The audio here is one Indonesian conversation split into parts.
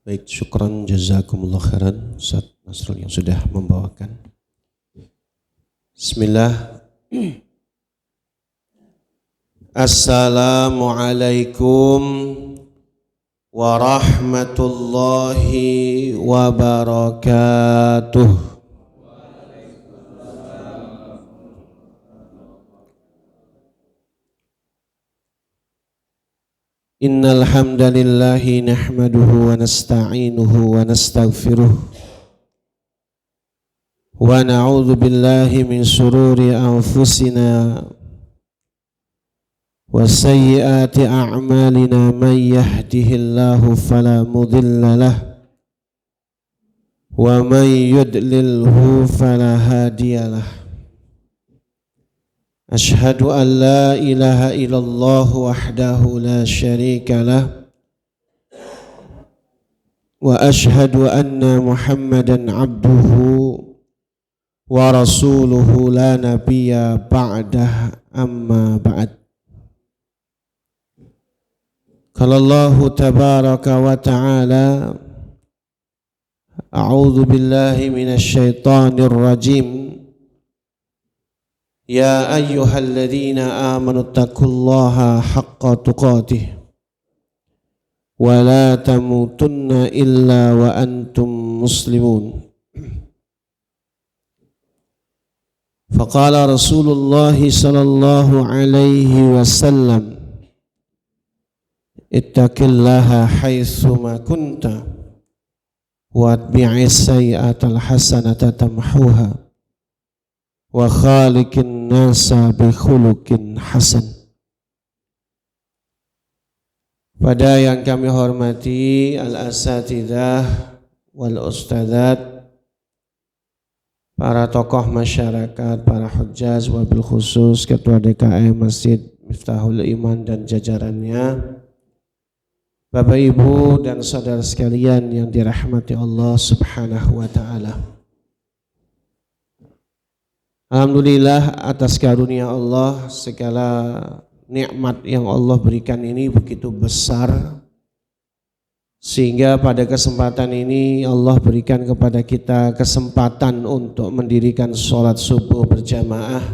Baik, syukran jazakumullah khairan Ustaz Nasrul yang sudah membawakan. Bismillah. Assalamualaikum warahmatullahi wabarakatuh. Innal hamdalillahi nahmaduhu wa nasta'inuhu wa nastaghfiruh wa na'udzu billahi min shururi anfusina wa sayyiati a'malina man yahdihillahu fala mudilla lahu wa man yudlilhu fala hadiyalah. Ashhadu an la ilaha illallah wahdahu la syarika lah wa ashhadu anna Muhammadan abduhu wa rasuluhu la nabiyya ba'dah amma ba'd. Qala Allah tabaraka wa ta'ala a'udzu billahi minasy syaithanir rajim. Ya ayyuhalladzina amanu taqullaha haqqa tuqatih wa la tamutunna illa wa antum muslimun. Faqala Rasulullah sallallahu alaihi wasallam ittaqillaha haitsu ma kunta wa atbi'is sayyi'atal hasanata tamhuha wa khaliqin nasa bi khuluqin hasan. Pada yang kami hormati al-asatidzah wal ustadzat, para tokoh masyarakat, para hujjaz, wabil khusus Ketua DKM Masjid Miftahul Iman dan jajarannya, Bapak Ibu dan saudara sekalian yang dirahmati Allah Subhanahu wa ta'ala. Alhamdulillah atas karunia Allah, segala nikmat yang Allah berikan ini begitu besar, sehingga pada kesempatan ini Allah berikan kepada kita kesempatan untuk mendirikan sholat subuh berjamaah.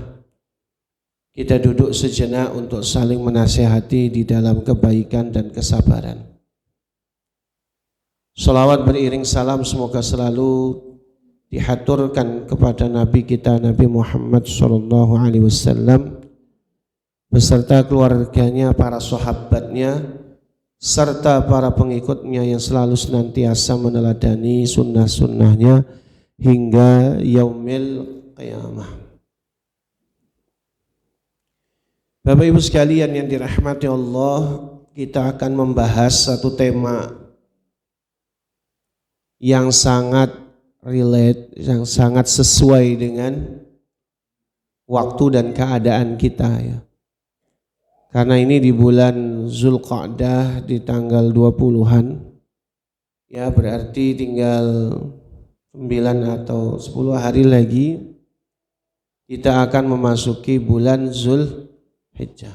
Kita duduk sejenak untuk saling menasihati di dalam kebaikan dan kesabaran. Sholawat beriring salam semoga selalu dihaturkan kepada Nabi kita Nabi Muhammad SAW beserta keluarganya, para sahabatnya, serta para pengikutnya yang selalu senantiasa meneladani sunnah-sunnahnya hingga yaumil qiyamah. Bapak Ibu sekalian yang dirahmati Allah, kita akan membahas satu tema yang sangat relate, yang sangat sesuai dengan waktu dan keadaan kita ya. Karena ini di bulan Zulqa'dah di tanggal 20-an ya, berarti tinggal 9 atau 10 hari lagi kita akan memasuki bulan Zulhijjah.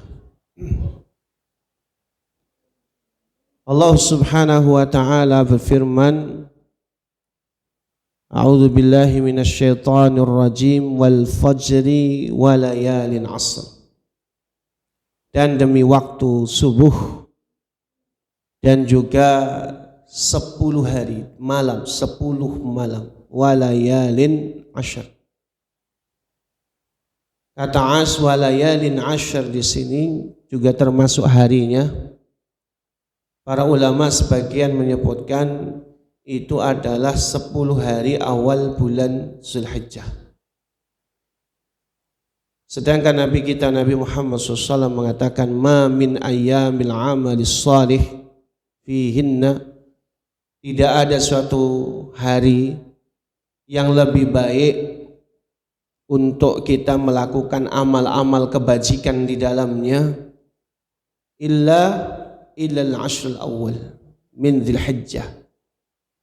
Allah Subhanahu wa ta'ala berfirman, A'udzu billahi minasy syaithanir rajim wal fajri wa layalin 'ashr. Dan demi waktu subuh dan juga 10 hari malam, 10 malam, wa layalin 'ashr. Kata as wa layalin 'ashr di sini juga termasuk harinya. Para ulama sebagian menyebutkan itu adalah 10 hari awal bulan Zulhijjah. Sedangkan Nabi kita Nabi Muhammad SAW mengatakan, ma min ayyamil amalis salih fihinna, tidak ada suatu hari yang lebih baik untuk kita melakukan amal-amal kebajikan di dalamnya illal ashrul awal min Dzulhijjah,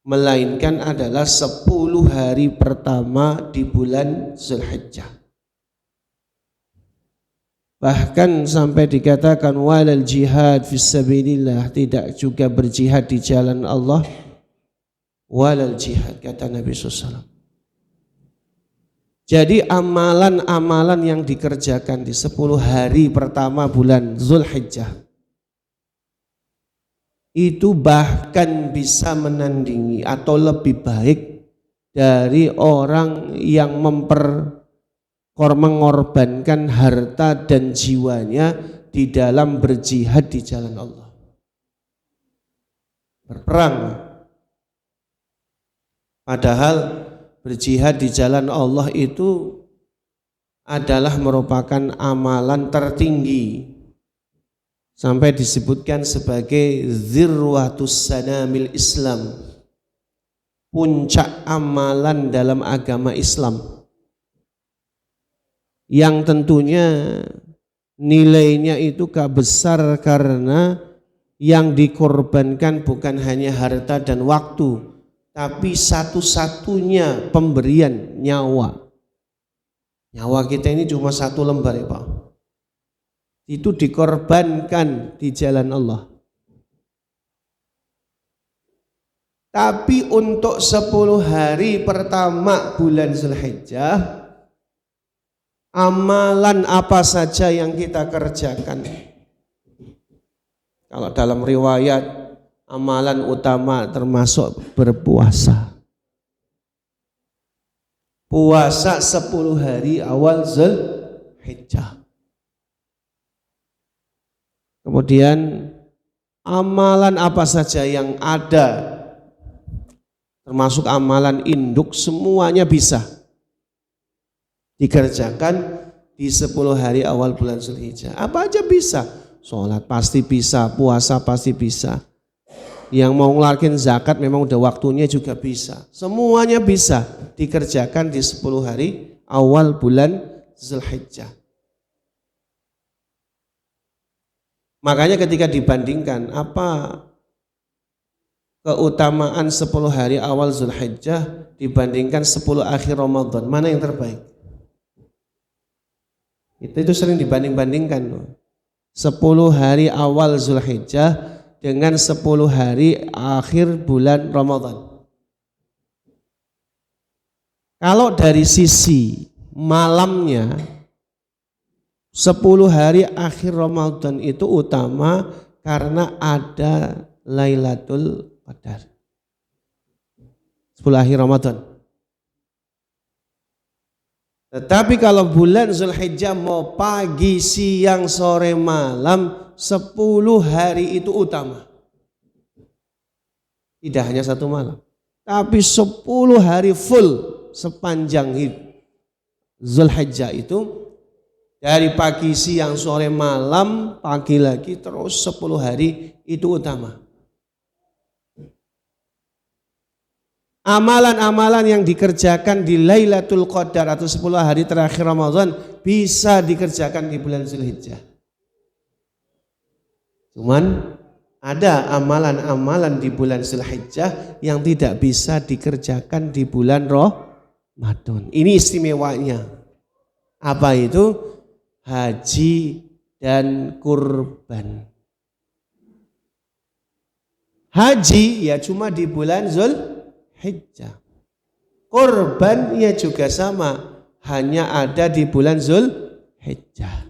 melainkan adalah 10 hari pertama di bulan Zulhijjah. Bahkan sampai dikatakan walal jihad fis sabilillah, tidak juga berjihad di jalan Allah walal jihad, kata Nabi SAW. Jadi amalan-amalan yang dikerjakan di 10 hari pertama bulan Zulhijjah itu bahkan bisa menandingi atau lebih baik dari orang yang mengorbankan harta dan jiwanya di dalam berjihad di jalan Allah. Berperang. Padahal berjihad di jalan Allah itu adalah merupakan amalan tertinggi, sampai disebutkan sebagai zirwatus sanamil Islam, puncak amalan dalam agama Islam, yang tentunya nilainya itu gak besar karena yang dikorbankan bukan hanya harta dan waktu, tapi satu-satunya pemberian nyawa. Nyawa kita ini cuma 1 lembar ya Pak. Itu dikorbankan di jalan Allah. Tapi untuk 10 hari pertama bulan Zulhijjah, amalan apa saja yang kita kerjakan? Kalau dalam riwayat, amalan utama termasuk berpuasa. Puasa 10 hari awal Zulhijjah. Kemudian amalan apa saja yang ada, termasuk amalan induk, semuanya bisa dikerjakan di 10 hari awal bulan Zulhijjah. Apa aja bisa. Sholat pasti bisa, puasa pasti bisa. Yang mau ngeluarin zakat memang udah waktunya juga bisa. Semuanya bisa dikerjakan di 10 hari awal bulan Zulhijjah. Makanya ketika dibandingkan apa keutamaan 10 hari awal Zulhijjah dibandingkan 10 akhir Ramadan, mana yang terbaik? Itu sering dibanding-bandingkan. 10 hari awal Zulhijjah dengan 10 hari akhir bulan Ramadan. Kalau dari sisi malamnya, 10 hari akhir Ramadan itu utama karena ada Lailatul Qadar. 10 akhir Ramadan. Tetapi kalau bulan Zulhijjah mau pagi, siang, sore, malam, 10 hari itu utama. Tidak hanya 1 malam, tapi 10 hari full sepanjang Zulhijjah itu, dari pagi, siang, sore, malam, pagi lagi, terus 10 hari itu utama. Amalan-amalan yang dikerjakan di Lailatul Qadar atau 10 hari terakhir Ramadan bisa dikerjakan di bulan Zulhijjah. Cuman ada amalan-amalan di bulan Zulhijjah yang tidak bisa dikerjakan di bulan Ramadan. Ini istimewanya. Apa itu? Haji dan kurban. Haji ya cuma di bulan Zulhijjah. Kurban ya juga sama, hanya ada di bulan Zulhijjah.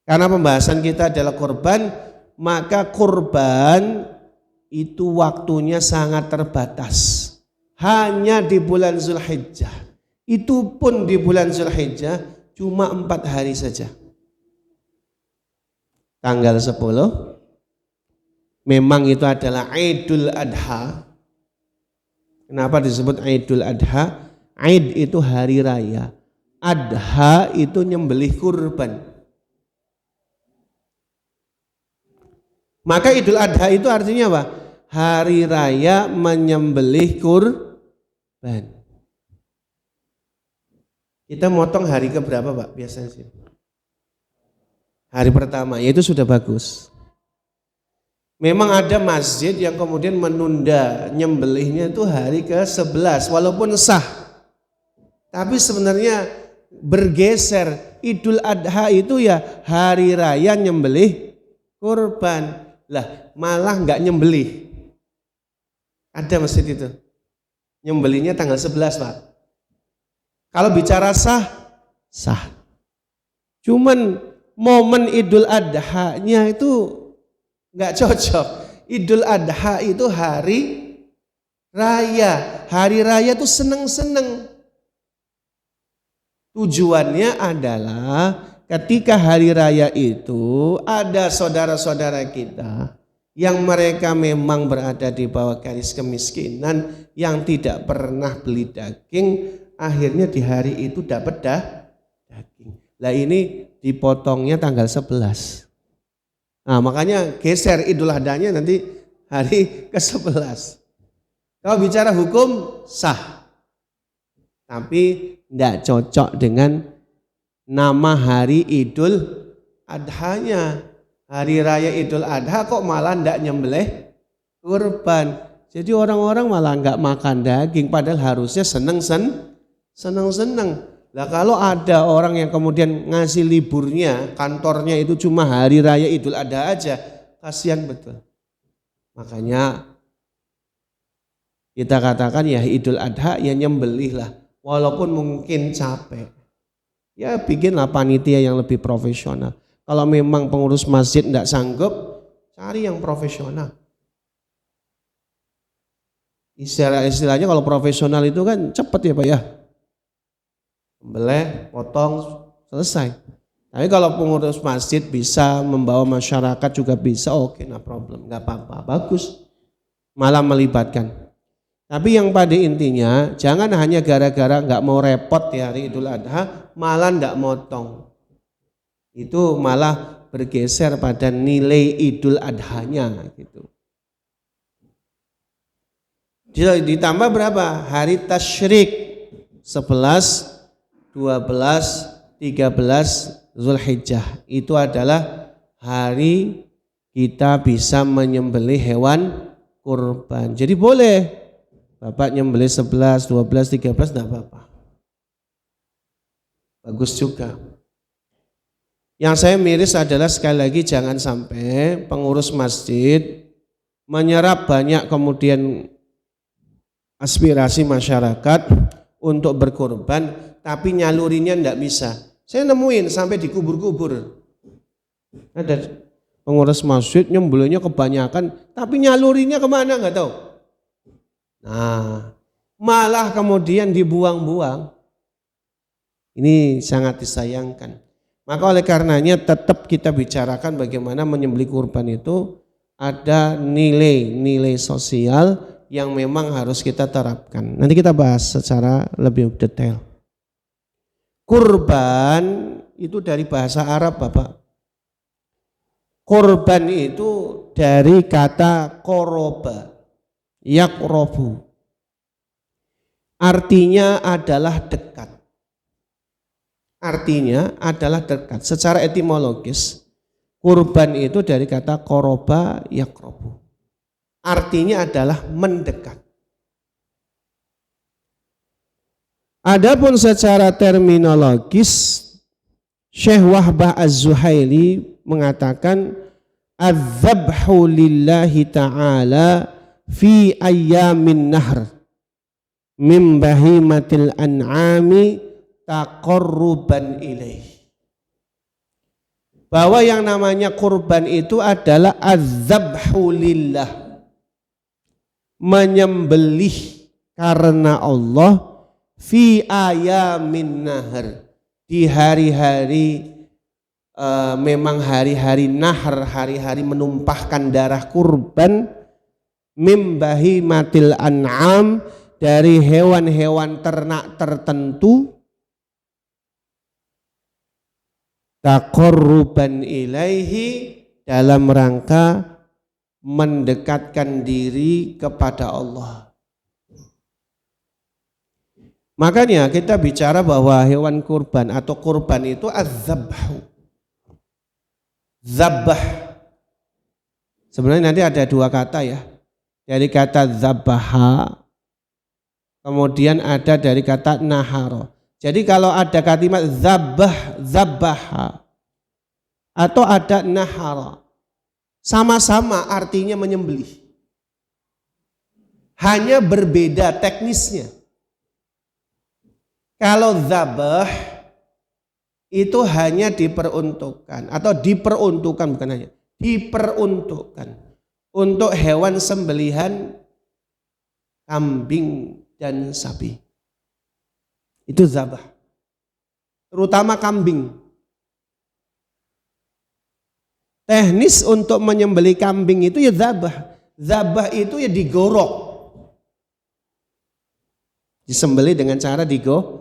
Karena pembahasan kita adalah kurban, maka kurban itu waktunya sangat terbatas. Hanya di bulan Zulhijjah. Itu pun di bulan Zulhijjah cuma 4 hari saja. Tanggal 10 memang itu adalah Idul Adha. Kenapa disebut Idul Adha? Id itu hari raya, Adha itu nyembelih kurban. Maka Idul Adha itu artinya apa? Hari raya menyembelih kurban. Kita motong hari keberapa Pak biasanya sih? Hari pertama, ya itu sudah bagus. Memang ada masjid yang kemudian menunda nyembelihnya itu hari ke-11 walaupun sah. Tapi sebenarnya bergeser, Idul Adha itu ya hari raya nyembelih kurban. Lah malah enggak nyembelih. Ada masjid itu. Nyembelinya tanggal 11, Pak. Kalau bicara sah, sah. Cuman momen Idul Adha-nya itu nggak cocok. Idul Adha itu hari raya. Hari raya itu seneng-seneng. Tujuannya adalah ketika hari raya itu ada saudara-saudara kita yang mereka memang berada di bawah garis kemiskinan, yang tidak pernah beli daging, akhirnya di hari itu dapat daging. Lah ini dipotongnya tanggal 11. Nah makanya geser Idul Adha-nya nanti hari ke-11. Kalau bicara hukum sah, tapi tidak cocok dengan nama hari Idul Adha-nya. Hari raya Idul Adha kok malah tidak nyembelih kurban. Jadi orang-orang malah nggak makan daging, padahal harusnya seneng-seneng. Lah kalau ada orang yang kemudian ngasih liburnya, kantornya itu cuma hari raya Idul Adha aja, kasihan betul. Makanya kita katakan ya Idul Adha ya nyembelih lah. Walaupun mungkin capek, ya bikinlah panitia yang lebih profesional. Kalau memang pengurus masjid tidak sanggup, cari yang profesional. Istilahnya kalau profesional itu kan cepat ya Pak ya. Beleh, potong, selesai. Tapi kalau pengurus masjid bisa membawa masyarakat juga bisa, oke, no problem, nggak apa-apa, bagus. Malah melibatkan. Tapi yang pada intinya jangan hanya gara-gara nggak mau repot di hari Idul Adha malah nggak motong. Itu malah bergeser pada nilai Idul Adha-nya gitu. Ditambah berapa? Hari tasyrik 11, 12, 13 Zulhijjah. Itu adalah hari kita bisa menyembelih hewan kurban. Jadi boleh Bapak nyembelih 11, 12, 13 enggak apa-apa. Bagus juga. Yang saya miris adalah sekali lagi jangan sampai pengurus masjid menyerap banyak kemudian aspirasi masyarakat untuk berkorban tapi nyalurinnya enggak bisa. Saya nemuin sampai dikubur-kubur. Ada pengurus masjid nyembelihnya kebanyakan tapi nyalurinnya kemana enggak tahu. Nah, malah kemudian dibuang-buang. Ini sangat disayangkan. Maka oleh karenanya tetap kita bicarakan bagaimana menyembelih kurban itu ada nilai-nilai sosial yang memang harus kita terapkan. Nanti kita bahas secara lebih detail. Kurban itu dari bahasa Arab Bapak. Kurban itu dari kata koroba. Yakrobu, artinya adalah dekat. Artinya adalah dekat. Secara etimologis, kurban itu dari kata koroba yakrobu. Artinya adalah mendekat. Adapun secara terminologis, Syekh Wahbah Az-Zuhaili mengatakan adzabhu lillahi ta'ala fi ayyamin nahr min bahimatil an'ami taqarruban ilaih. Bahwa yang namanya kurban itu adalah adzabhu lillah, menyembelih karena Allah, fi ayamin nahr, di hari-hari memang hari-hari nahr, hari-hari menumpahkan darah kurban, mim bahimatil an'am, dari hewan-hewan ternak tertentu, taqarruban ilaihi, dalam rangka mendekatkan diri kepada Allah. Makanya kita bicara bahwa hewan kurban atau kurban itu az-zabhu. Zabah. Sebenarnya nanti ada dua kata ya. Dari kata zabaha, kemudian ada dari kata naharo. Jadi kalau ada kalimat zabaha atau ada nahara, sama-sama artinya menyembelih. hanya berbeda teknisnya. Kalau dzabah itu hanya diperuntukkan bukan hanya diperuntukkan untuk hewan sembelihan kambing dan sapi. Itu dzabah. Terutama kambing. Teknis untuk menyembelih kambing itu ya dzabah. Dzabah itu ya digorok. Disembelih dengan cara digorok.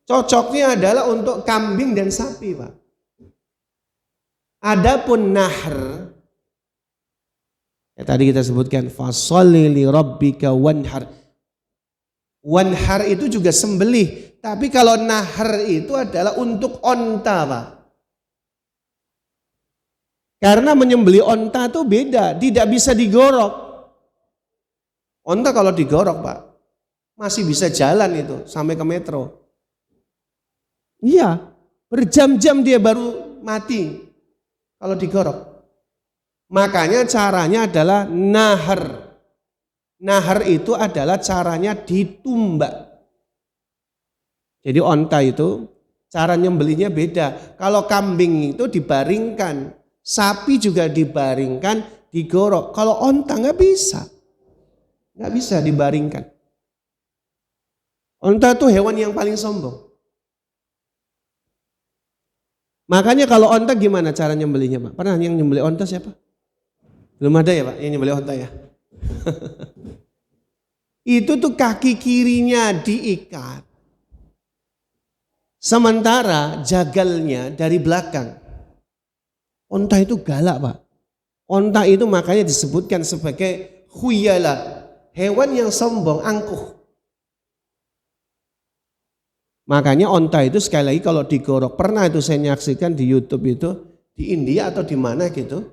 Cocoknya adalah untuk kambing dan sapi, Pak. Adapun nahr, ya tadi kita sebutkan fasholli li rabbika wanhar. Wanhar itu juga sembelih, tapi kalau nahr itu adalah untuk onta, Pak. Karena menyembelih onta itu beda, tidak bisa digorok. Onta kalau digorok, Pak, masih bisa jalan itu sampai ke metro. Iya, berjam-jam dia baru mati kalau digorok. Makanya caranya adalah nahr. Nahr itu adalah caranya ditumbak. Jadi onta itu cara nyembelihnya beda. Kalau kambing itu dibaringkan, sapi juga dibaringkan, digorok. Kalau onta nggak bisa dibaringkan. Onta itu hewan yang paling sombong. Makanya kalau onta gimana cara nyembelihnya, Pak? Pernah yang nyembelih onta siapa? Belum ada ya, Pak, yang nyembelih onta ya? Itu tuh kaki kirinya diikat. Sementara jagalnya dari belakang. Onta itu galak, Pak. Onta itu makanya disebutkan sebagai khuyala, hewan yang sombong, angkuh. Makanya onta itu sekali lagi kalau digorok, pernah itu saya nyaksikan di YouTube itu, di India atau di mana gitu.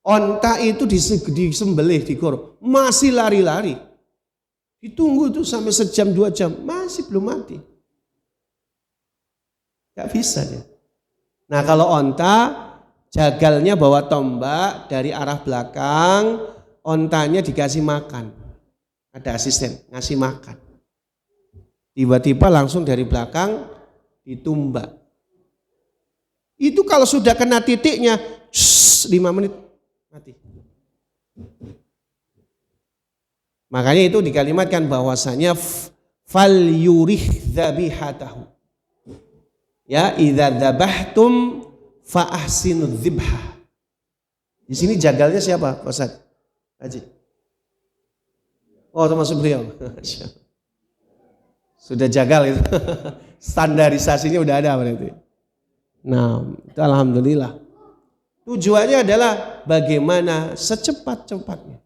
Onta itu disembelih, digorok, masih lari-lari. Ditunggu tuh sampai sejam 2 jam, masih belum mati. Gak bisa dia. Nah kalau onta, jagalnya bawa tombak dari arah belakang, ontanya dikasih makan. Ada asisten ngasih makan. Tiba-tiba langsung dari belakang ditumbak. Itu kalau sudah kena titiknya, 5 menit mati. Makanya itu dikalimatkan bahwasanya fal yurih dzabihatahu. Ya, idza dzabahtum fa ahsinud dzibhah. Di sini jagalnya siapa, Pak Ustaz? Haji. Oh, termasuk beliau. Sudah jagal itu. Standarisasinya udah ada berarti. Nah, itu alhamdulillah. Tujuannya adalah bagaimana secepat-cepatnya.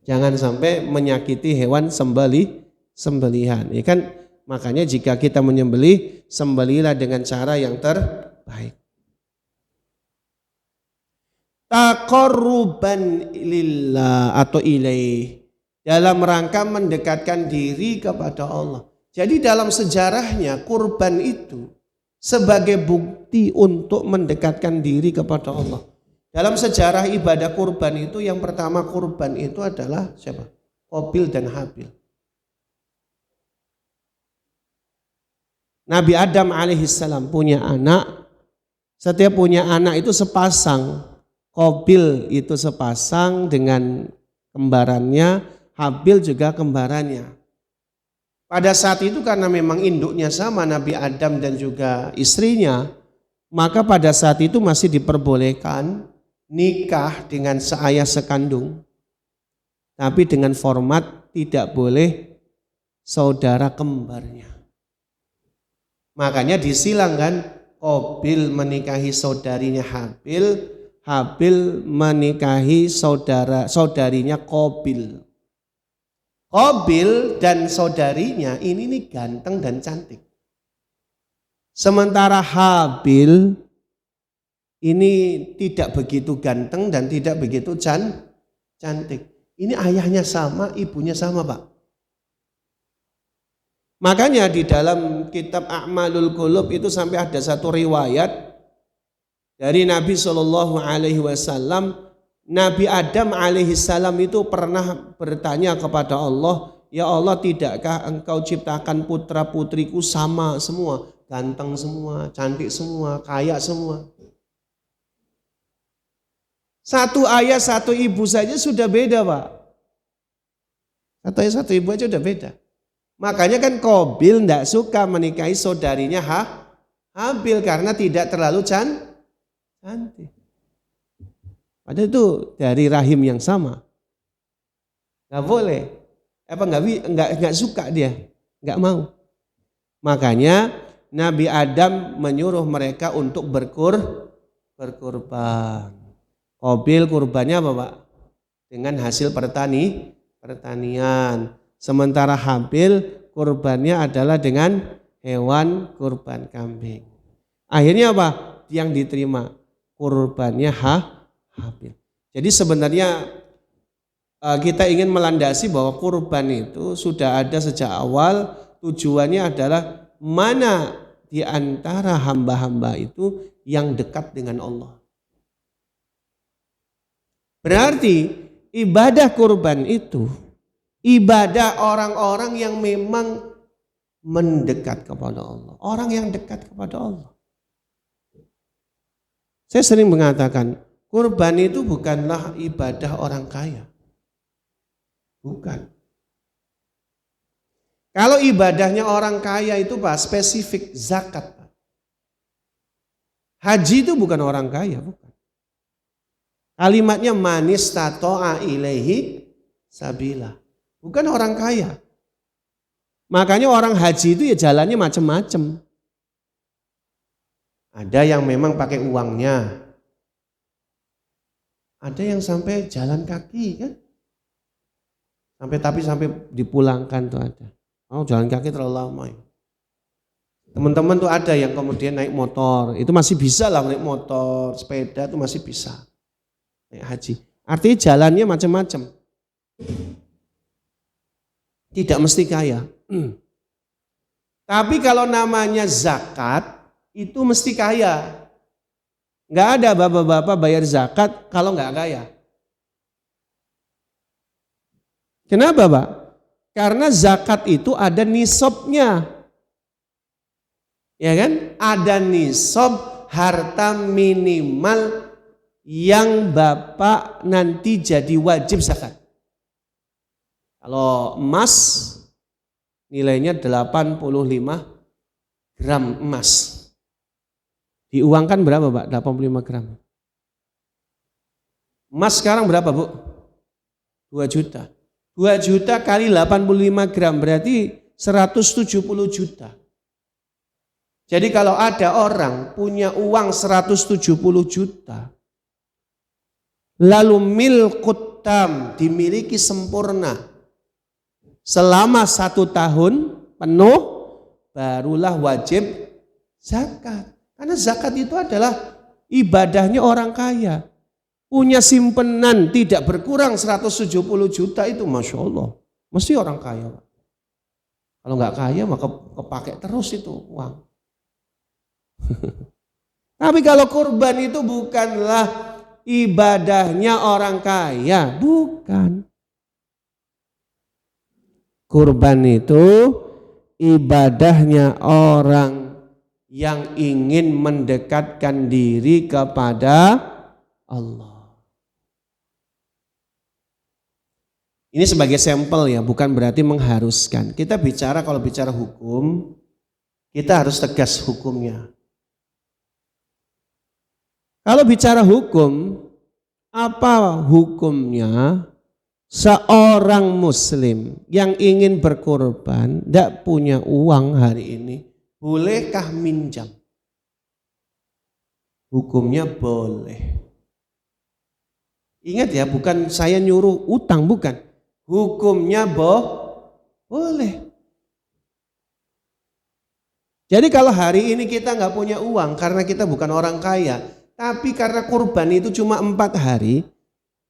Jangan sampai menyakiti hewan sembelihan. Ya kan? Makanya jika kita menyembelih, sembelihlah dengan cara yang terbaik. Taqarruban lillah atau ilaih, dalam rangka mendekatkan diri kepada Allah. Jadi dalam sejarahnya kurban itu sebagai bukti untuk mendekatkan diri kepada Allah. Dalam sejarah ibadah kurban itu yang pertama kurban itu adalah siapa? Qabil dan Habil. Nabi Adam alaihissalam punya anak. Setiap punya anak itu sepasang. Qabil itu sepasang dengan kembarannya, Habil juga kembarannya. Pada saat itu karena memang induknya sama Nabi Adam dan juga istrinya, maka pada saat itu masih diperbolehkan nikah dengan seayah sekandung, tapi dengan format tidak boleh saudara kembarnya. Makanya disilangkan Qabil menikahi saudarinya Habil, Habil menikahi saudarinya Qabil. Qabil dan saudarinya ini nih ganteng dan cantik. Sementara Habil ini tidak begitu ganteng dan tidak begitu cantik. Ini ayahnya sama, ibunya sama, Pak. Makanya di dalam kitab A'malul Qulub itu sampai ada satu riwayat dari Nabi SAW Nabi Adam alaihissalam itu pernah bertanya kepada Allah, ya Allah, tidakkah engkau ciptakan putra putriku sama semua, ganteng semua, cantik semua, kaya semua. Satu ayah satu ibu saja sudah beda, Pak. Satu ayah satu ibu aja udah beda. Makanya kan Qabil tidak suka menikahi saudarinya Habil karena tidak terlalu cantik. Padahal itu dari rahim yang sama. Gak boleh. Nggak suka dia, nggak mau. Makanya Nabi Adam menyuruh mereka untuk berkurban. Qabil kurbannya apa, Pak? Dengan hasil pertanian. Sementara Habil kurbannya adalah dengan hewan kurban kambing. Akhirnya apa? Yang diterima kurbannya Habil. Jadi sebenarnya kita ingin melandasi bahwa kurban itu sudah ada sejak awal. Tujuannya adalah mana di antara hamba-hamba itu yang dekat dengan Allah. Berarti ibadah kurban itu ibadah orang-orang yang memang mendekat kepada Allah. Orang yang dekat kepada Allah. Saya sering mengatakan kurban itu bukanlah ibadah orang kaya. Bukan. Kalau ibadahnya orang kaya itu Pak, spesifik zakat. Pak. Haji itu bukan orang kaya, bukan. Kalimatnya manis tato'a ilaihi sabila. Bukan orang kaya. Makanya orang haji itu ya jalannya macam-macam. Ada yang memang pakai uangnya. Ada yang sampai jalan kaki kan. Sampai dipulangkan tuh ada. Oh, jalan kaki terlalu lama ya. Teman-teman tuh ada yang kemudian naik motor. Itu masih bisa lah naik motor, sepeda itu masih bisa. Naik haji. Artinya jalannya macam-macam. Tidak mesti kaya. Tapi kalau namanya zakat itu mesti kaya. Enggak ada bapak-bapak bayar zakat kalau enggak kaya. Kenapa, Pak? Karena zakat itu ada nisabnya. Ya kan? Ada nisab harta minimal yang Bapak nanti jadi wajib zakat. Kalau emas nilainya 85 gram emas. Diuangkan berapa, Pak? 85 gram. Emas sekarang berapa, Bu? 2 juta. 2 juta kali 85 gram berarti 170 juta. Jadi kalau ada orang punya uang 170 juta, lalu milkut tam dimiliki sempurna selama 1 tahun penuh, barulah wajib zakat. Karena zakat itu adalah ibadahnya orang kaya. Punya simpenan tidak berkurang 170 juta itu Masya Allah. Mesti orang kaya. Kalau nggak kaya maka kepake terus itu uang. Tapi kalau kurban itu bukanlah ibadahnya orang kaya. Bukan. Kurban itu ibadahnya orang yang ingin mendekatkan diri kepada Allah. Ini sebagai sampel ya, bukan berarti mengharuskan. Kita bicara, kalau bicara hukum, kita harus tegas hukumnya. Kalau bicara hukum, apa hukumnya seorang muslim yang ingin berkorban, tidak punya uang hari ini, bolehkah minjam? Hukumnya boleh. Ingat ya, bukan saya nyuruh utang, bukan. Hukumnya boleh. Jadi kalau hari ini kita nggak punya uang karena kita bukan orang kaya, tapi karena kurban itu cuma 4 hari,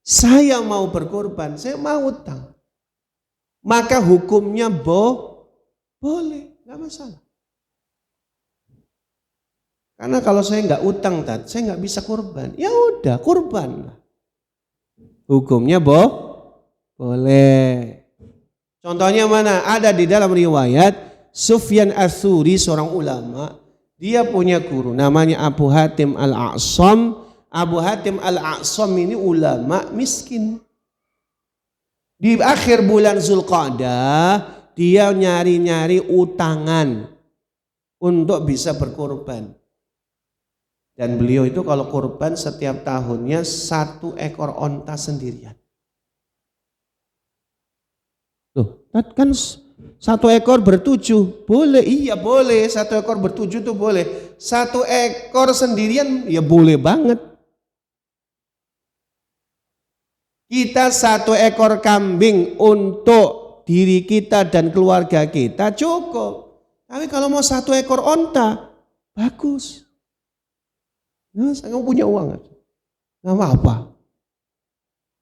saya mau berkorban, saya mau utang. Maka hukumnya boleh, nggak masalah. Karena kalau saya nggak utang, saya nggak bisa kurban. Ya udah, kurban lah. hukumnya boleh. Contohnya mana? Ada di dalam riwayat Sufyan Ats-Tsauri, seorang ulama, dia punya guru namanya Abu Hatim Al-A'sam. Abu Hatim Al-A'sam ini ulama miskin. Di akhir bulan Zulqa'dah dia nyari-nyari utangan untuk bisa berkorban. Dan beliau itu kalau korban setiap tahunnya 1 ekor onta sendirian. Loh, kan 1 ekor ber7, boleh? Iya boleh, 1 ekor ber7 tuh boleh. 1 ekor sendirian ya boleh banget. Kita 1 ekor kambing untuk diri kita dan keluarga kita cukup. Tapi kalau mau 1 ekor onta, bagus. Nah, kamu punya uang, nggak apa-apa.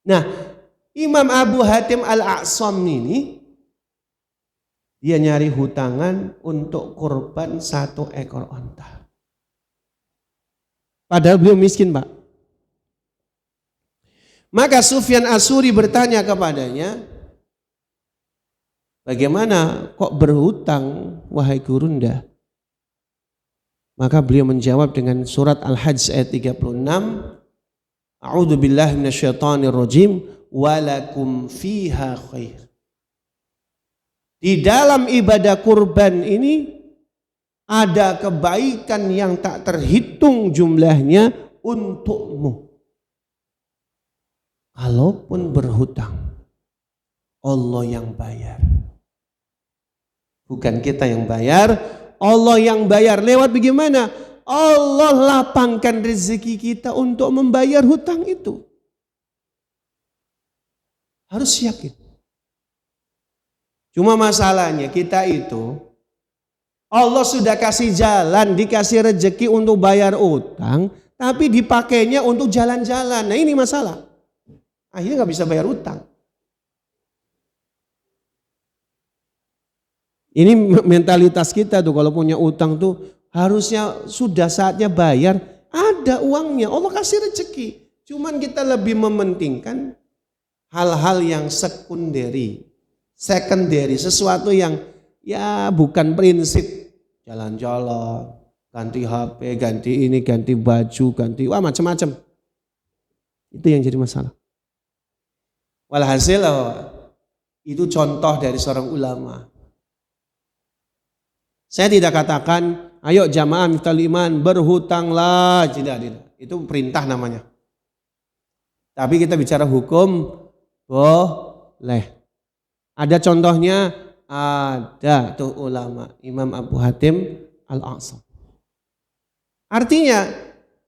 Nah, Imam Abu Hatim Al-A'sam ini dia nyari hutangan untuk korban 1 ekor onta. Padahal beliau miskin, Pak. Maka Sufyan Ats-Tsauri bertanya kepadanya, bagaimana kok berhutang wahai gurunda? Maka beliau menjawab dengan surat Al-Hajj ayat 36, A'udzu billahi minasyaitonir rajim, walakum fiha khair. Di dalam ibadah kurban ini ada kebaikan yang tak terhitung jumlahnya untukmu. Kalaupun berhutang, Allah yang bayar. Bukan kita yang bayar, Allah yang bayar. Lewat bagaimana? Allah lapangkan rezeki kita untuk membayar hutang itu. Harus yakin. Cuma masalahnya kita itu, Allah sudah kasih jalan, dikasih rezeki untuk bayar utang, tapi dipakainya untuk jalan-jalan. Nah ini masalah. Akhirnya nggak bisa bayar utang. Ini mentalitas kita tuh, kalau punya utang tuh harusnya sudah saatnya bayar. Ada uangnya, Allah kasih rezeki. Cuman kita lebih mementingkan hal-hal yang secondary, sesuatu yang ya bukan prinsip. Jalan-jalan, ganti HP, ganti ini, ganti baju, ganti macam-macam. Itu yang jadi masalah. Walhasil itu contoh dari seorang ulama. Saya tidak katakan, ayo jamaah Miftahul Iman berhutanglah, tidak. Itu perintah namanya. Tapi kita bicara hukum, boleh. Ada contohnya, ada tuh ulama, Imam Abu Hatim Al-A'sam. Artinya,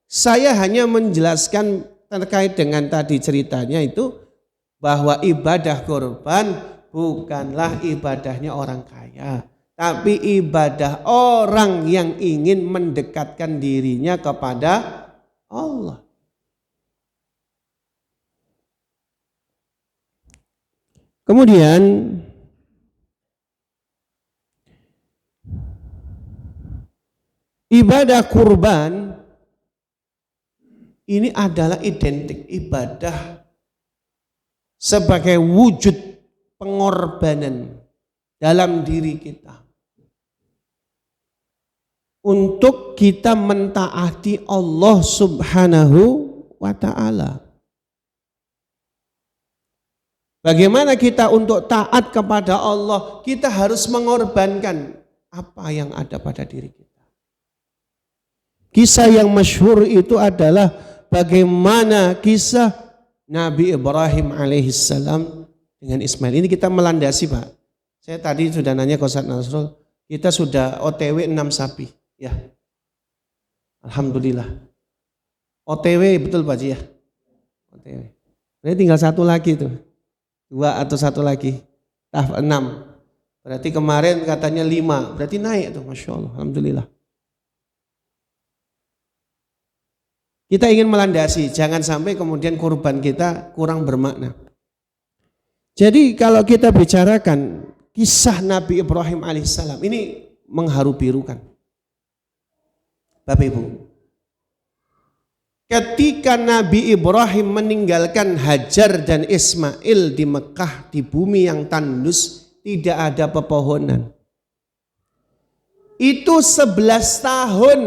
saya hanya menjelaskan terkait dengan tadi ceritanya itu, bahwa ibadah kurban bukanlah ibadahnya orang kaya. Tapi ibadah orang yang ingin mendekatkan dirinya kepada Allah. Kemudian ibadah kurban ini adalah identik ibadah sebagai wujud pengorbanan dalam diri kita. Untuk kita mentaati Allah Subhanahu wa ta'ala. Bagaimana kita untuk taat kepada Allah? Kita harus mengorbankan apa yang ada pada diri kita. Kisah yang masyhur itu adalah bagaimana kisah Nabi Ibrahim alaihissalam dengan Ismail. Ini kita melandasi, Pak. Saya tadi sudah nanya ke Ustaz Nasrul, kita sudah OTW 6 sapi. Ya, alhamdulillah. OTW betul Pak Ji ya. OTW. Berarti tinggal 1 lagi tuh, 2 atau 1 lagi. Tahap 6. Berarti kemarin katanya 5. Berarti naik tuh, masya Allah. Alhamdulillah. Kita ingin melandasi, jangan sampai kemudian kurban kita kurang bermakna. Jadi kalau kita bicarakan kisah Nabi Ibrahim alaihissalam, ini mengharu birukan. Bapak Ibu, ketika Nabi Ibrahim meninggalkan Hajar dan Ismail di Mekah, di bumi yang tandus, tidak ada pepohonan. Itu 11 tahun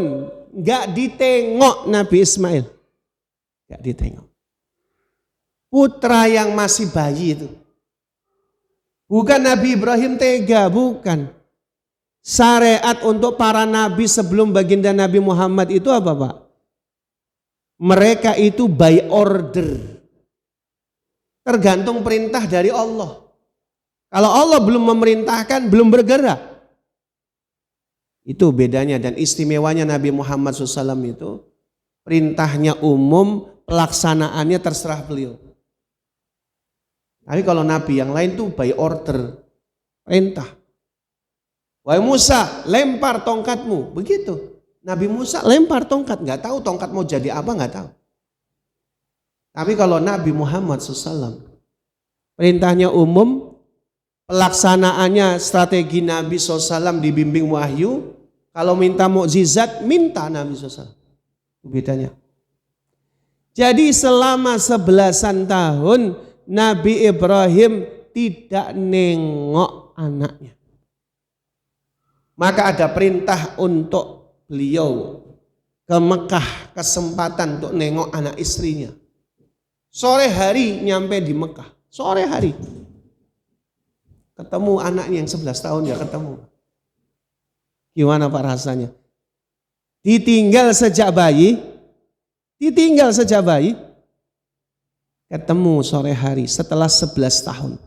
gak ditengok Nabi Ismail. Gak ditengok. Putra yang masih bayi itu. Bukan Nabi Ibrahim tega, bukan. Syariat untuk para nabi sebelum baginda Nabi Muhammad itu apa, Pak? Mereka itu by order. Tergantung perintah dari Allah. Kalau Allah belum memerintahkan, belum bergerak. Itu bedanya dan istimewanya Nabi Muhammad SAW itu. Perintahnya umum, pelaksanaannya terserah beliau. Tapi kalau Nabi yang lain tuh by order. Perintah. Wahai Musa, lempar tongkatmu. Begitu. Nabi Musa lempar tongkat, nggak tahu tongkat mau jadi apa, nggak tahu. Tapi kalau Nabi Muhammad SAW, perintahnya umum, pelaksanaannya strategi Nabi SAW dibimbing wahyu. Kalau minta mukjizat, minta Nabi SAW. Itu bedanya. Jadi selama 11 tahun Nabi Ibrahim tidak nengok anaknya. Maka ada perintah untuk beliau ke Mekah, kesempatan untuk nengok anak istrinya. Sore hari nyampe di Mekah, sore hari. Ketemu anaknya yang 11 tahun ya ketemu. Gimana Pak rasanya? Ditinggal sejak bayi, ketemu sore hari setelah 11 tahun.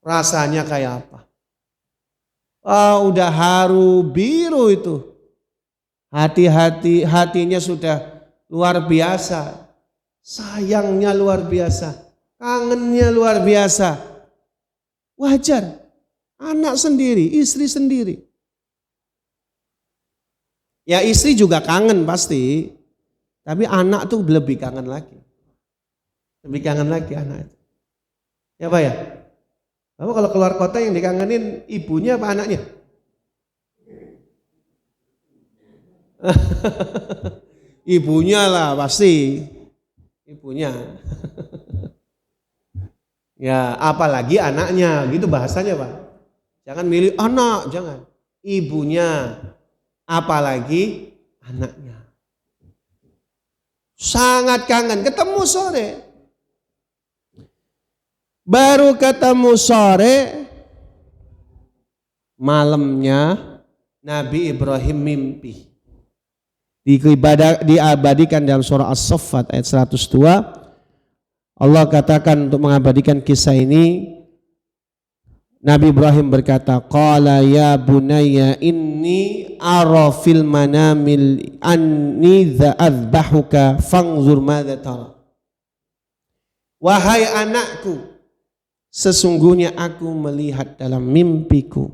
Rasanya kayak apa? Udah haru biru itu. Hatinya sudah luar biasa. Sayangnya luar biasa. Kangennya luar biasa. Wajar. Anak sendiri, istri sendiri. Ya istri juga kangen pasti. Tapi anak tuh lebih kangen lagi. Lebih kangen lagi anak itu. Ya Pak ya? Bapak kalau keluar kota yang dikangenin ibunya apa anaknya? Ibunya lah pasti. Ibunya. Ya apalagi anaknya gitu bahasanya Pak. Jangan milih anak, jangan. Ibunya. Apalagi anaknya. Sangat kangen, ketemu sore. Baru ketemu sore, malamnya Nabi Ibrahim mimpi. Diabadikan dalam surah As-Saffat ayat 102. Allah katakan untuk mengabadikan kisah ini, Nabi Ibrahim berkata, qala ya bunayya inni ara fil manamil anni dha'adbahuka fanzur madza tara. Wahai anakku, sesungguhnya aku melihat dalam mimpiku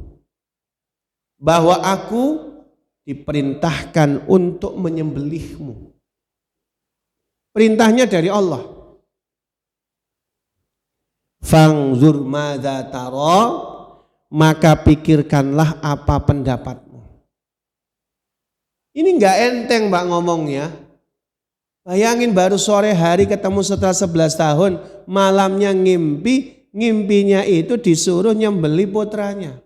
bahwa aku diperintahkan untuk menyembelihmu. Perintahnya dari Allah. Fangzur madza tara, maka pikirkanlah apa pendapatmu. Ini enggak enteng Mbak ngomongnya. Bayangin baru sore hari ketemu setelah 11 tahun, malamnya ngimpinya itu disuruh nyembeli putranya.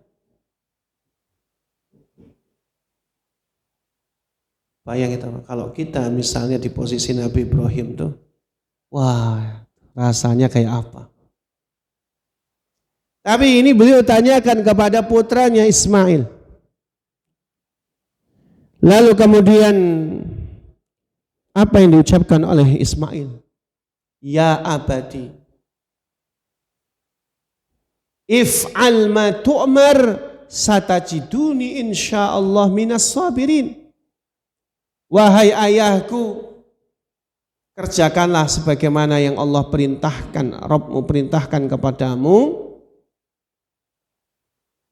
Bayangin kalau kita misalnya di posisi Nabi Ibrahim tuh, wah rasanya kayak apa? Tapi ini beliau tanyakan kepada putranya Ismail. Lalu kemudian apa yang diucapkan oleh Ismail? Ya abadi, if'al ma tu'mar satajiduni insyaallah minas sabirin. Wahai ayahku, kerjakanlah sebagaimana yang Allah perintahkan, Rabbmu perintahkan kepadamu.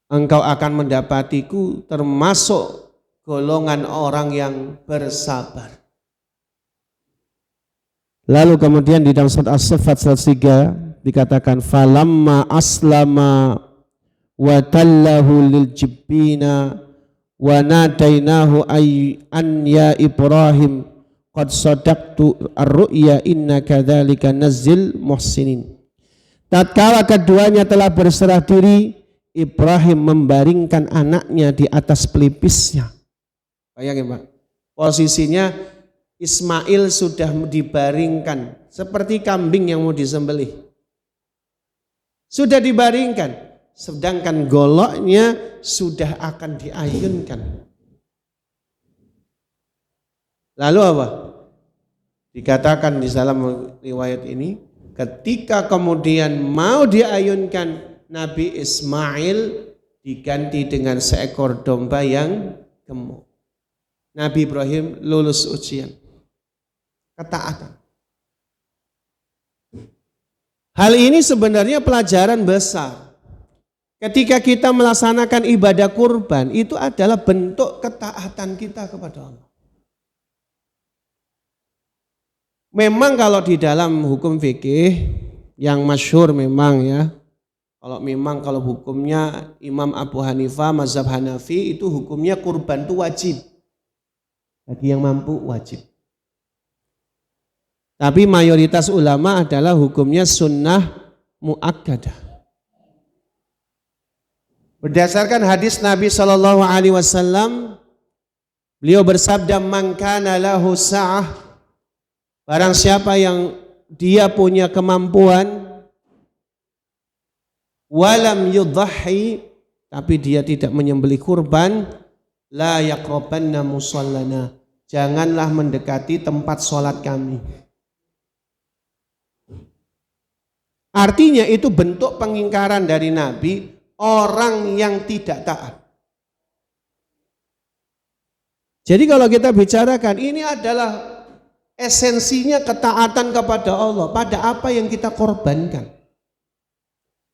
Engkau akan mendapatiku termasuk golongan orang yang bersabar. Lalu kemudian di dalam surat As-Saffat 103 dikatakan falamma aslama wa tallahu lil jibbina wa nadainahu an ya Ibrahim qad sadaqtu ar-ru'ya inna kadzalika nazzil muhsinin. Tatkala keduanya telah berserah diri, Ibrahim membaringkan anaknya di atas pelipisnya. Bayangin Pak, posisinya Ismail sudah dibaringkan seperti kambing yang mau disembelih. Sudah dibaringkan, sedangkan goloknya sudah akan diayunkan. Lalu apa? Dikatakan di dalam riwayat ini, ketika kemudian mau diayunkan, Nabi Ismail diganti dengan seekor domba yang gemuk. Nabi Ibrahim lulus ujian ketaatan. Hal ini sebenarnya pelajaran besar. Ketika kita melaksanakan ibadah kurban, itu adalah bentuk ketaatan kita kepada Allah. Memang kalau di dalam hukum fikih yang masyhur memang ya, kalau hukumnya Imam Abu Hanifah mazhab Hanafi itu hukumnya kurban itu wajib. Bagi yang mampu wajib. Tapi mayoritas ulama adalah hukumnya sunnah muakkadah. Berdasarkan hadis Nabi SAW, beliau bersabda, man kana lahu sa'ah, barang siapa yang dia punya kemampuan, walam yudhahi, tapi dia tidak menyembelih kurban, la yaqrabanna musallana, janganlah mendekati tempat sholat kami. Artinya itu bentuk pengingkaran dari Nabi orang yang tidak taat. Jadi kalau kita bicarakan, ini adalah esensinya ketaatan kepada Allah pada apa yang kita korbankan.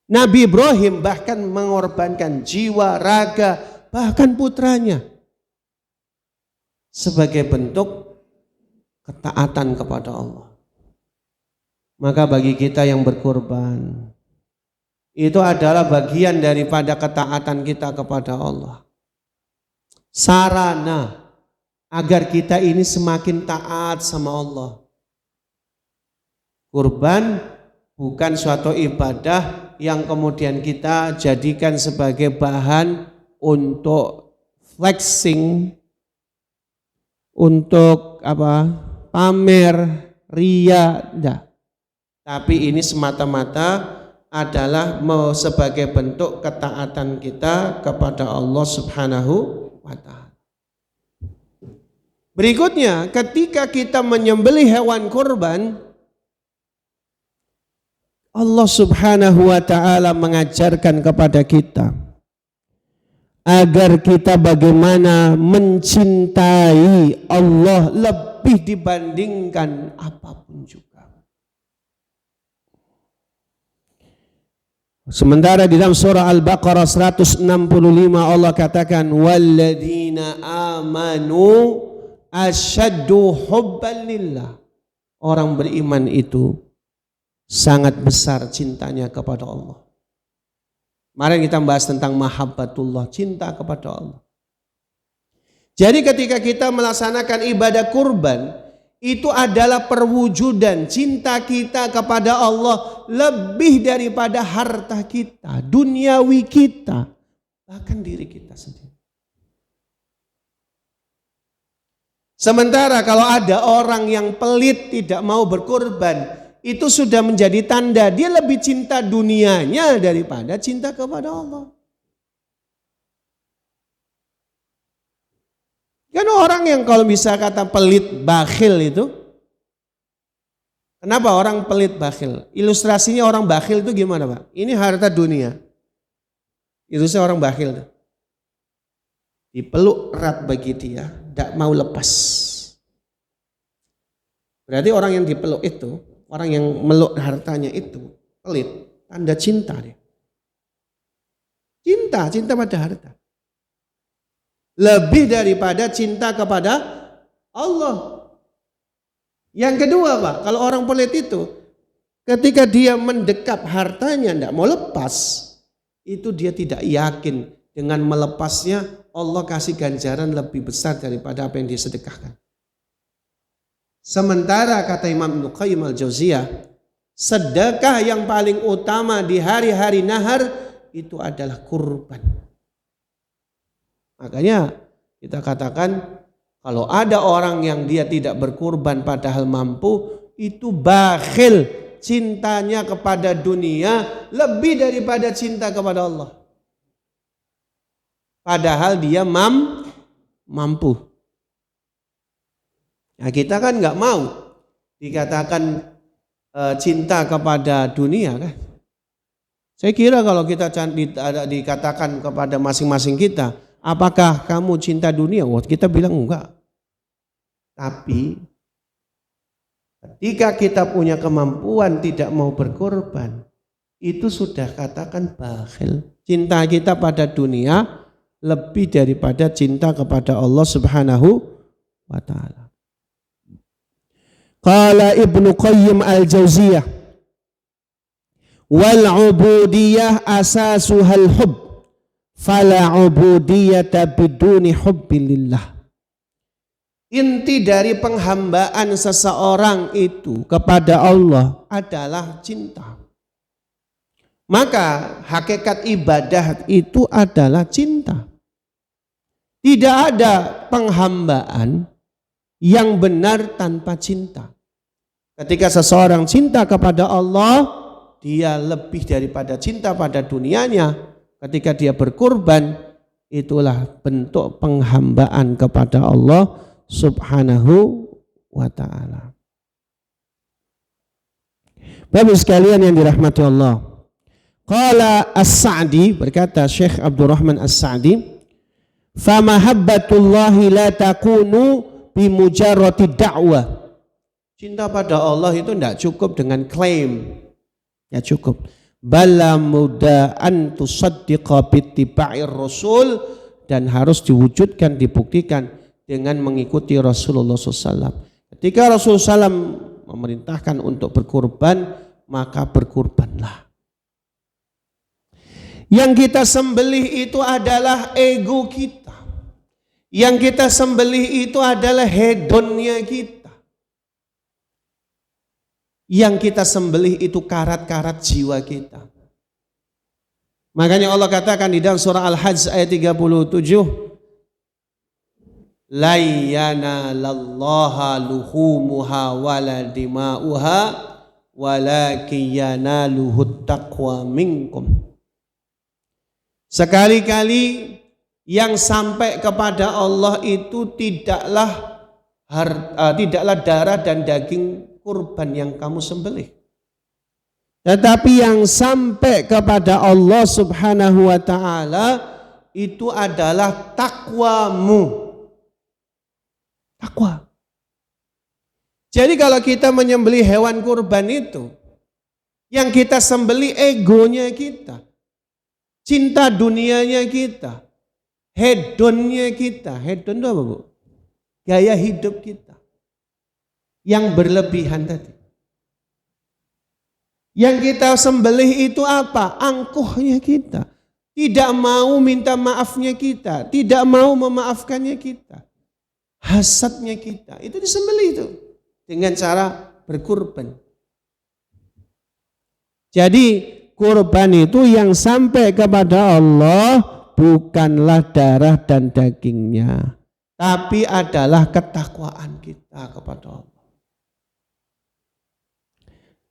Nabi Ibrahim bahkan mengorbankan jiwa, raga, bahkan putranya sebagai bentuk ketaatan kepada Allah. Maka bagi kita yang berkorban, itu adalah bagian daripada ketaatan kita kepada Allah. Sarana agar kita ini semakin taat sama Allah. Kurban bukan suatu ibadah yang kemudian kita jadikan sebagai bahan untuk flexing, untuk pamer, ria, enggak. Tapi ini semata-mata adalah sebagai bentuk ketaatan kita kepada Allah Subhanahu wa ta'ala. Berikutnya, ketika kita menyembelih hewan kurban, Allah Subhanahu wa ta'ala mengajarkan kepada kita agar kita bagaimana mencintai Allah lebih dibandingkan apapun juga. Sementara di dalam surah Al-Baqarah 165 Allah katakan walladzina amanu asyaddu hubban lillah. Orang beriman itu sangat besar cintanya kepada Allah. Mari kita bahas tentang mahabbatullah, cinta kepada Allah. Jadi ketika kita melaksanakan ibadah kurban, itu adalah perwujudan cinta kita kepada Allah lebih daripada harta kita, duniawi kita, bahkan diri kita sendiri. Sementara kalau ada orang yang pelit tidak mau berkorban, itu sudah menjadi tanda dia lebih cinta dunianya daripada cinta kepada Allah. Kan orang yang kalau bisa kata pelit bakhil itu, kenapa orang pelit bakhil? Ilustrasinya orang bakhil itu gimana Pak? Ini harta dunia. Ilustrasinya orang bakhil. Dipeluk erat bagi dia, tidak mau lepas. Berarti orang yang dipeluk itu, orang yang meluk hartanya itu, pelit, tanda cinta dia. Cinta pada harta. Lebih daripada cinta kepada Allah. Yang kedua Pak, kalau orang pelit itu, ketika dia mendekap hartanya tidak mau lepas, itu dia tidak yakin dengan melepasnya Allah kasih ganjaran lebih besar daripada apa yang dia sedekahkan. Sementara kata Imam Ibnu Qayyim al-Jauziyah, sedekah yang paling utama di hari-hari nahar itu adalah kurban. Makanya kita katakan kalau ada orang yang dia tidak berkurban padahal mampu, itu bakhil, cintanya kepada dunia lebih daripada cinta kepada Allah. Padahal dia mampu. Nah, kita kan nggak mau dikatakan cinta kepada dunia kan. Saya kira kalau kita dikatakan kepada masing-masing kita, apakah kamu cinta dunia? Wah, kita bilang enggak. Tapi ketika kita punya kemampuan tidak mau berkorban, itu sudah katakan bakhil. Cinta kita pada dunia lebih daripada cinta kepada Allah Subhanahu wa ta'ala. Qala Ibnu Qayyim al-Jauziyah, wal ubudiyah asasuhal hub, fala ubudiyata biduni hubbilillah. Inti dari penghambaan seseorang itu kepada Allah adalah cinta. Maka hakikat ibadah itu adalah cinta. Tidak ada penghambaan yang benar tanpa cinta. Ketika seseorang cinta kepada Allah, dia lebih daripada cinta pada dunianya. Ketika dia berkurban, itulah bentuk penghambaan kepada Allah Subhanahu wa ta'ala. Bapak sekalian yang dirahmati Allah. Qala As-Sa'di, berkata Syekh Abdurrahman As-Sa'di, "Famahabbatullahi la takunu bimujarrati da'wah." Cinta pada Allah itu tidak cukup dengan klaim. Ya cukup. Bala muda an tusaddiqa bittiba'ir rasul, dan harus diwujudkan, dibuktikan dengan mengikuti Rasulullah SAW. Ketika Rasulullah SAW memerintahkan untuk berkurban, maka berkurbanlah. Yang kita sembelih itu adalah ego kita. Yang kita sembelih itu adalah hedonnya kita. Yang kita sembelih itu karat-karat jiwa kita. Makanya Allah katakan di dalam surah Al-Hajj ayat 37, la yanalallaha luhumuha wala dima'uha walakin yanaluhut taqwa minkum. Sekali-kali yang sampai kepada Allah itu tidaklah darah dan daging kurban yang kamu sembelih, tetapi yang sampai kepada Allah Subhanahu wa ta'ala itu adalah takwamu. Takwa. Jadi kalau kita menyembelih hewan kurban itu, yang kita sembelih egonya kita, cinta dunianya kita, hedonnya kita. Hedon itu apa, Bu? Gaya hidup kita yang berlebihan tadi. Yang kita sembelih itu apa? Angkuhnya kita. Tidak mau minta maafnya kita, tidak mau memaafkannya kita. Hasadnya kita, itu disembelih itu dengan cara berkurban. Jadi kurban itu yang sampai kepada Allah bukanlah darah dan dagingnya, tapi adalah ketakwaan kita kepada Allah.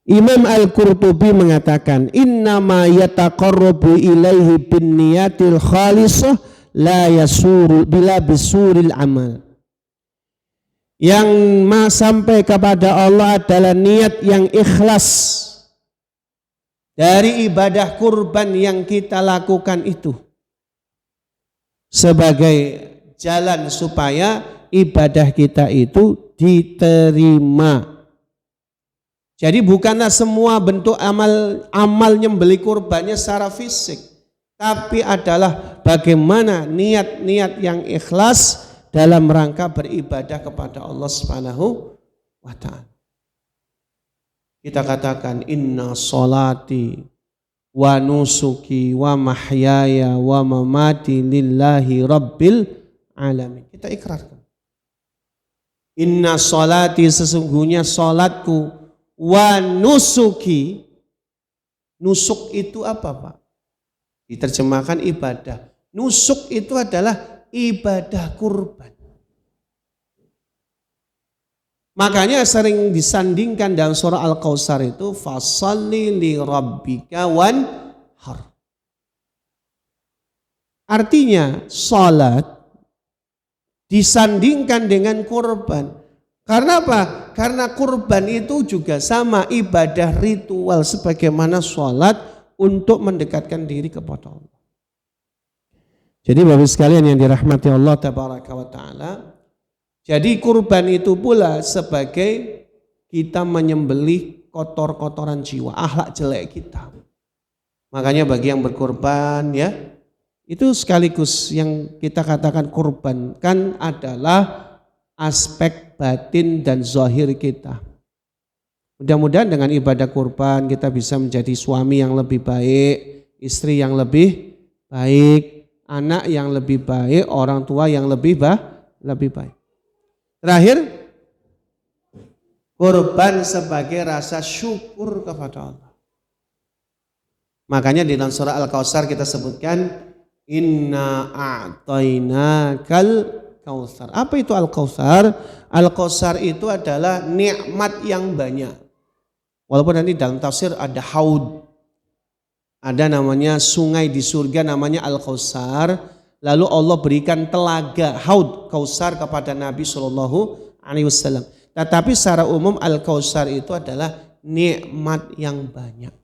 Imam Al-Qurtubi mengatakan, innama yataqarrabu ilaihi bin niyatil khalisah la yasuru bila bisuril amal. Yang sampai kepada Allah adalah niat yang ikhlas dari ibadah kurban yang kita lakukan itu sebagai jalan supaya ibadah kita itu diterima. Jadi bukanlah semua bentuk amal nyembelih kurbannya secara fisik, tapi adalah bagaimana niat-niat yang ikhlas dalam rangka beribadah kepada Allah Subhanahu wa ta'ala. Kita katakan inna sholati wa nusuki wa mahyaya wa mamati lillahi rabbil alamin. Kita ikrarkan. Inna sholati sesungguhnya sholatku wa nusuki. Nusuk itu apa Pak? Diterjemahkan ibadah. Nusuk itu adalah ibadah kurban. Makanya sering disandingkan dalam surah Al-Kautsar itu fasalli li rabbika wanhar. Artinya salat disandingkan dengan kurban. Karena apa? Karena kurban itu juga sama ibadah ritual sebagaimana salat untuk mendekatkan diri kepada Allah. Jadi Bapak sekalian yang dirahmati Allah tabaraka wa taala, jadi kurban itu pula sebagai kita menyembelih kotor-kotoran jiwa, akhlak jelek kita. Makanya bagi yang berkorban ya, itu sekaligus yang kita katakan kurban kan adalah aspek batin dan zahir kita. Mudah-mudahan dengan ibadah kurban kita bisa menjadi suami yang lebih baik, istri yang lebih baik, anak yang lebih baik, orang tua yang lebih baik. Terakhir, kurban sebagai rasa syukur kepada Allah. Makanya di dalam surah Al-Kautsar kita sebutkan inna a'tainakal kautsar. Apa itu Al-Kautsar? Al-Kautsar itu adalah nikmat yang banyak. Walaupun nanti dalam tafsir ada haud. Ada namanya sungai di surga namanya Al-Kautsar. Lalu Allah berikan telaga haud Kautsar kepada Nabi SAW. Tetapi secara umum Al-Kautsar itu adalah nikmat yang banyak.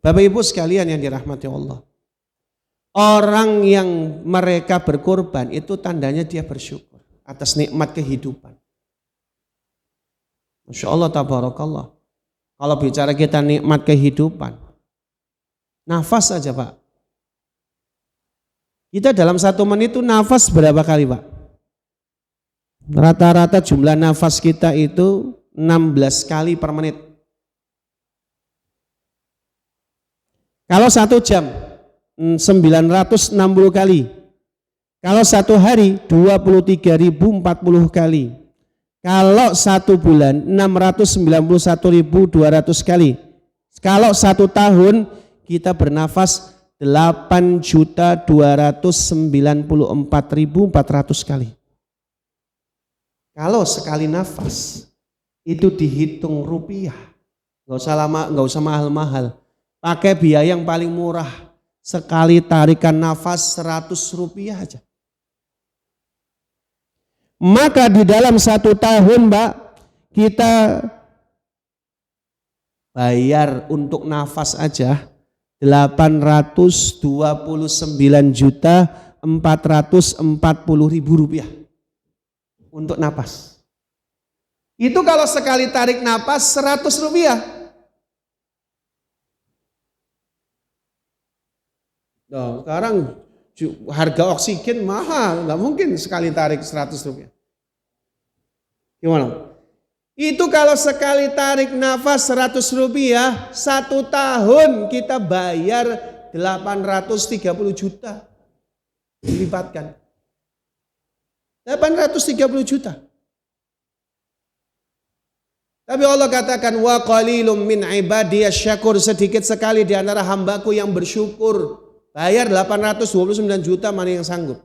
Bapak Ibu sekalian yang dirahmati Allah. Orang yang mereka berkorban itu tandanya dia bersyukur atas nikmat kehidupan. Masya Allah tabarakallah. Kalau bicara kita nikmat kehidupan, nafas saja Pak. Kita dalam 1 menit itu nafas berapa kali Pak? Rata-rata jumlah nafas kita itu 16 kali per menit. Kalau 1 jam 960 kali. Kalau 1 hari 23.040 kali. Kalau 1 bulan 691.200 kali. Kalau 1 tahun kita bernafas 8.294.400 kali. Kalau sekali nafas itu dihitung rupiah, nggak usah lama, nggak usah mahal-mahal. Pakai biaya yang paling murah. Sekali tarikan nafas 100 rupiah aja. Maka di dalam 1 tahun Mbak, kita bayar untuk nafas aja 829.440.000 rupiah untuk nafas. Itu kalau sekali tarik nafas 100 rupiah. Nah, sekarang harga oksigen mahal, nggak mungkin sekali tarik 100 rupiah. Gimana? Itu kalau sekali tarik nafas 100 rupiah, 1 tahun kita bayar 830 juta. Dilipatkan. 830 juta. Tapi Allah katakan wa qalilum min ibadiyas syakur, sedikit sekali di antara hambaku yang bersyukur. Bayar 829 juta mana yang sanggup?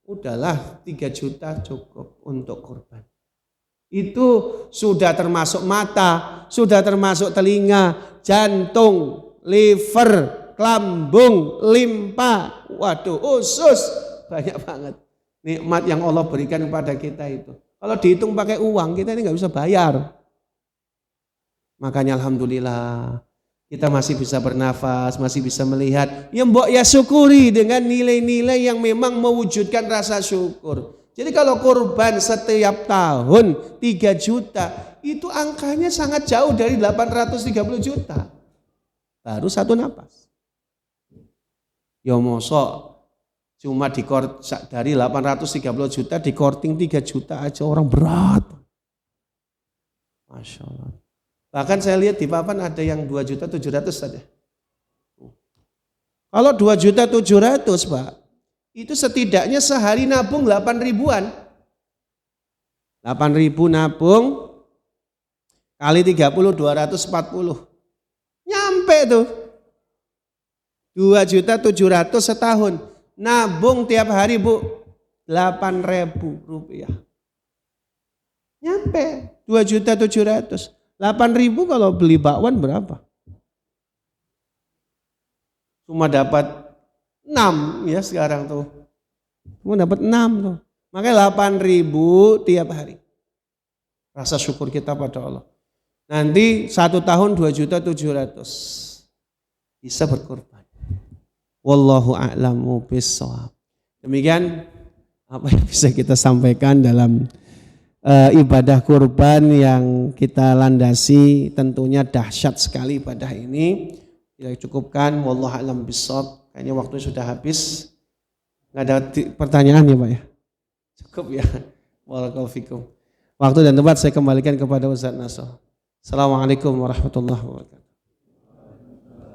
Udahlah 3 juta cukup untuk kurban. Itu sudah termasuk mata, sudah termasuk telinga, jantung, liver, lambung, limpa, waduh usus, banyak banget nikmat yang Allah berikan kepada kita itu. Kalau dihitung pakai uang kita ini nggak bisa bayar. Makanya alhamdulillah kita masih bisa bernafas, masih bisa melihat. Ya mbok ya syukuri dengan nilai-nilai yang memang mewujudkan rasa syukur. Jadi kalau kurban setiap tahun 3 juta, itu angkanya sangat jauh dari 830 juta. Baru 1 nafas. Ya mosok cuma dari 830 juta dikorting 3 juta aja orang berat. Masya Allah. Bahkan saya lihat di papan ada yang 2.700.000 saja. Kalau 2.700.000 Pak, itu setidaknya sehari nabung 8 ribuan. 8.000 nabung kali 30 240. Nyampe tuh. 2.700.000 setahun. Nabung tiap hari Bu 8.000 rupiah. Nyampe 2.700.000. 8.000 kalau beli bakwan berapa? Cuma dapat 6 ya sekarang tuh. Cuma dapat 6 tuh. Makanya 8.000 tiap hari. Rasa syukur kita pada Allah. Nanti 1 tahun 2.700.000. Bisa berkorban. Wallahu a'lamu bissawab. Demikian apa yang bisa kita sampaikan dalam ibadah kurban yang kita landasi. Tentunya dahsyat sekali ibadah ini. Kita cukupkan. Wallahu a'lam bissawab. Kayaknya waktu sudah habis. Nggak ada pertanyaan ya Pak ya? Cukup ya. Barakallahu fikum. Waktu dan tempat saya kembalikan kepada Ustaz Naso. Assalamualaikum warahmatullahi wabarakatuh.